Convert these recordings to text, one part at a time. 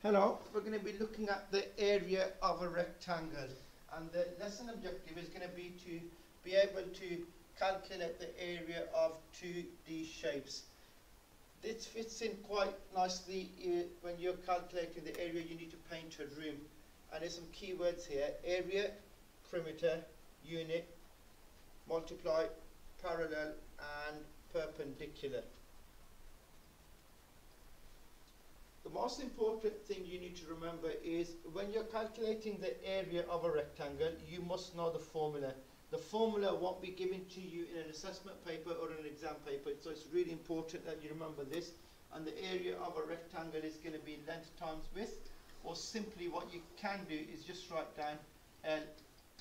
Hello, we're going to be looking at the area of a rectangle, and the lesson objective is going to be to be able to calculate the area of 2D shapes. This fits in quite nicely when you're calculating the area you need to paint a room. And there's some keywords here: area, perimeter, unit, multiply, parallel and perpendicular. The most important thing you need to remember is when you're calculating the area of a rectangle, you must know the formula. The formula won't be given to you in an assessment paper or an exam paper, so it's really important that you remember this. And the area of a rectangle is going to be length times width, or simply what you can do is just write down L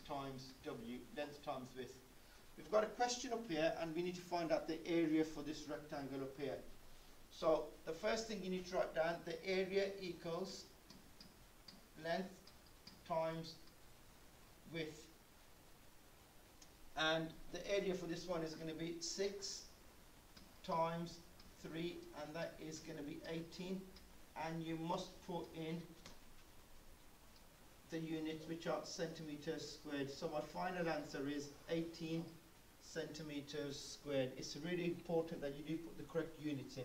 times W, length times width. We've got a question up here and we need to find out the area for this rectangle up here. So the first thing you need to write down, the area equals length times width. And the area for this one is going to be 6 times 3, and that is going to be 18. And you must put in the units, which are centimeters squared. So my final answer is 18 centimeters squared. It's really important that you do put the correct units in.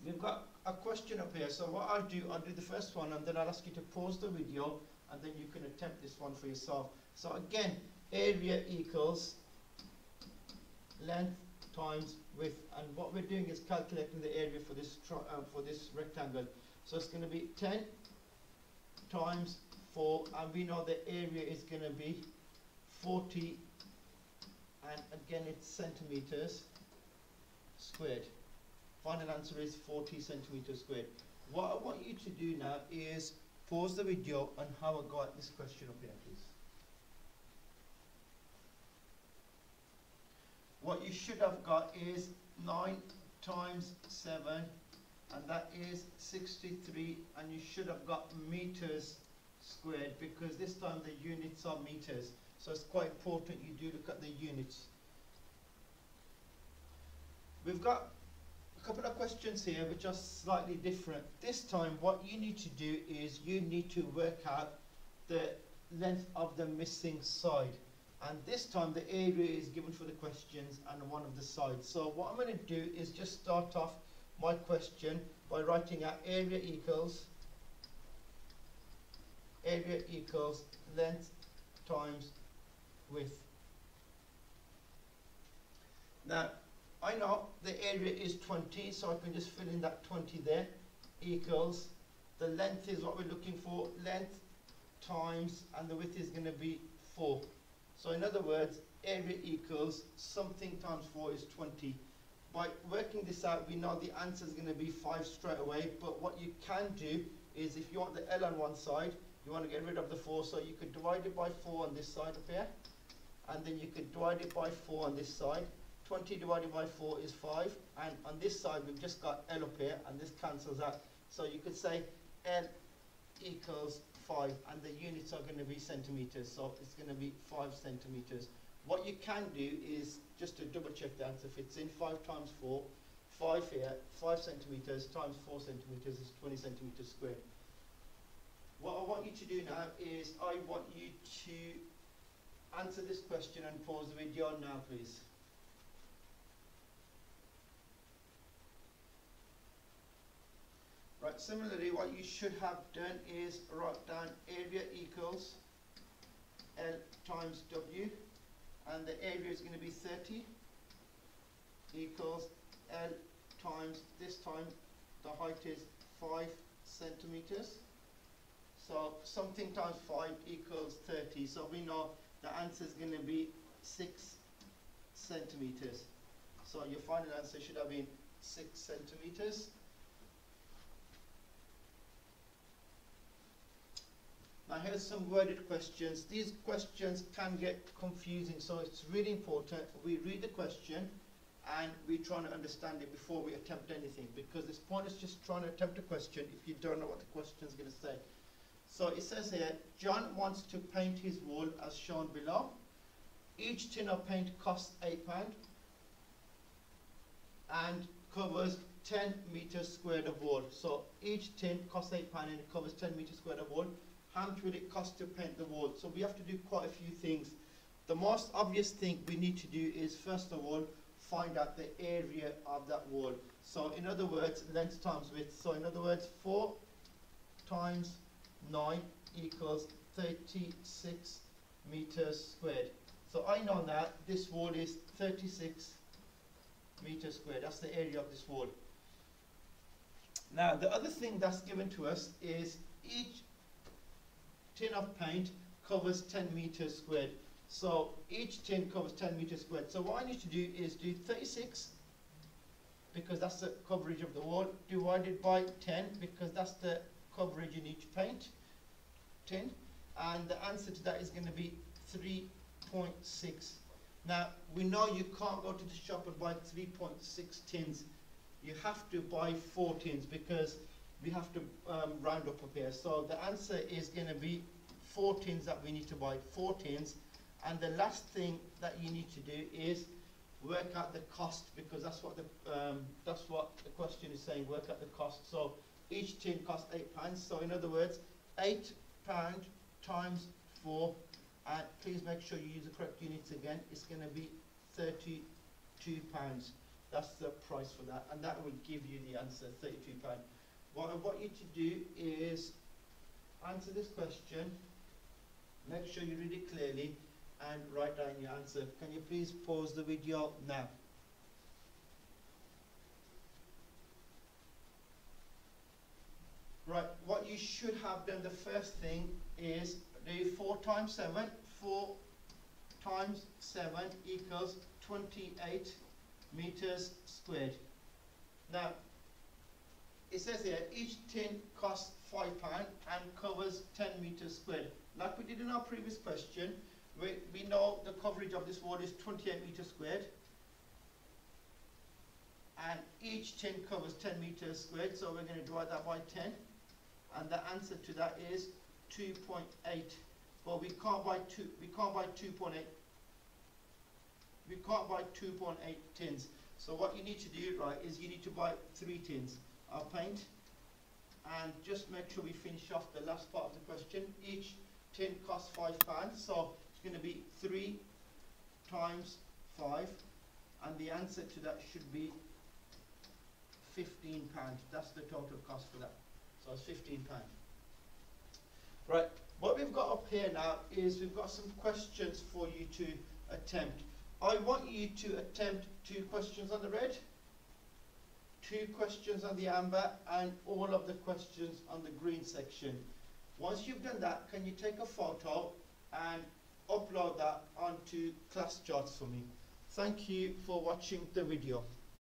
We've got a question up here, so what I'll do the first one and then I'll ask you to pause the video and then you can attempt this one for yourself. So again, area equals length times width, and what we're doing is calculating the area for this rectangle. So it's going to be 10 times 4, and we know the area is going to be 40, and again it's centimeters squared. Final answer is 40 centimeters squared. What I want you to do now is pause the video and have a go at this question up here, please. What you should have got is 9 times 7, and that is 63, and you should have got meters squared, because this time the units are meters. So it's quite important you do look at the units. We've got a couple of questions here which are slightly different. This time what you need to do is you need to work out the length of the missing side, and this time the area is given for the questions and one of the sides. So what I'm going to do is just start off my question by writing out area equals length times width. Now I know the area is 20, so I can just fill in that 20 there, equals, the length is what we're looking for, length times, and the width is going to be 4. So in other words, area equals something times 4 is 20. By working this out, we know the answer is going to be 5 straight away, but what you can do is, if you want the L on one side, you want to get rid of the 4, so you could divide it by 4 on this side up here, and then you could divide it by 4 on this side. 20 divided by 4 is 5, and on this side we've just got L up here, and this cancels out. So you could say L equals 5, and the units are going to be centimeters, so it's going to be 5 centimeters. What you can do is just to double check the answer fits in. 5 times 4, 5 here, 5 centimeters times 4 centimeters is 20 centimeters squared. What I want you to do now is I want you to answer this question and pause the video now, please. Right, similarly, what you should have done is write down area equals L times W, and the area is going to be 30, equals L times, this time the height is 5 centimeters. So something times 5 equals 30, so we know the answer is going to be 6 centimeters. So your final answer should have been 6 centimeters. Now here's some worded questions. These questions can get confusing, so it's really important we read the question and we try to understand it before we attempt anything, because it's pointless just trying to attempt a question if you don't know what the question is going to say. So it says here, John wants to paint his wall as shown below. Each tin of paint costs £8 and covers 10 meters squared of wall. So each tin costs £8 and it covers 10 meters squared of wall. How much will it cost to paint the wall? So we have to do quite a few things. The most obvious thing we need to do is, first of all, find out the area of that wall. So in other words, length times width. So in other words, 4 times 9 equals 36 meters squared. So I know that this wall is 36 meters squared. That's the area of this wall. Now the other thing that's given to us is each tin of paint covers 10 meters squared. So each tin covers 10 meters squared. So what I need to do is do 36, because that's the coverage of the wall, divided by 10, because that's the coverage in each paint tin, and the answer to that is going to be 3.6. Now we know you can't go to the shop and buy 3.6 tins. You have to buy 4 tins, because we have to round up here. So the answer is going to be 4 tins that we need to buy, 4 tins. And the last thing that you need to do is work out the cost, because that's what the question is saying, work out the cost. So each tin costs £8. So in other words, £8 times 4, and please make sure you use the correct units again, it's going to be £32. That's the price for that, and that will give you the answer, £32. What I want you to do is answer this question, make sure you read it clearly, and write down your answer. Can you please pause the video now? Right, what you should have done, the first thing is do 4 times 7. 4 times 7 equals 28 meters squared. Now, it says here, each tin costs £5 and covers 10 meters squared. Like we did in our previous question, we know the coverage of this wall is 28 meters squared, and each tin covers 10 meters squared, so we're going to divide that by 10, and the answer to that is 2.8. But we can't buy 2.8 tins. So what you need to do, right, is you need to buy 3 tins of paint, and just make sure we finish off the last part of the question. Each tin costs £5, so it's going to be 3 times 5, and the answer to that should be £15. That's the total cost for that. So it's £15. Right, what we've got up here now is we've got some questions for you to attempt. I want you to attempt 2 questions on the red, 2 questions on the amber, and all of the questions on the green section. Once you've done that, can you take a photo and upload that onto ClassCharts for me? Thank you for watching the video.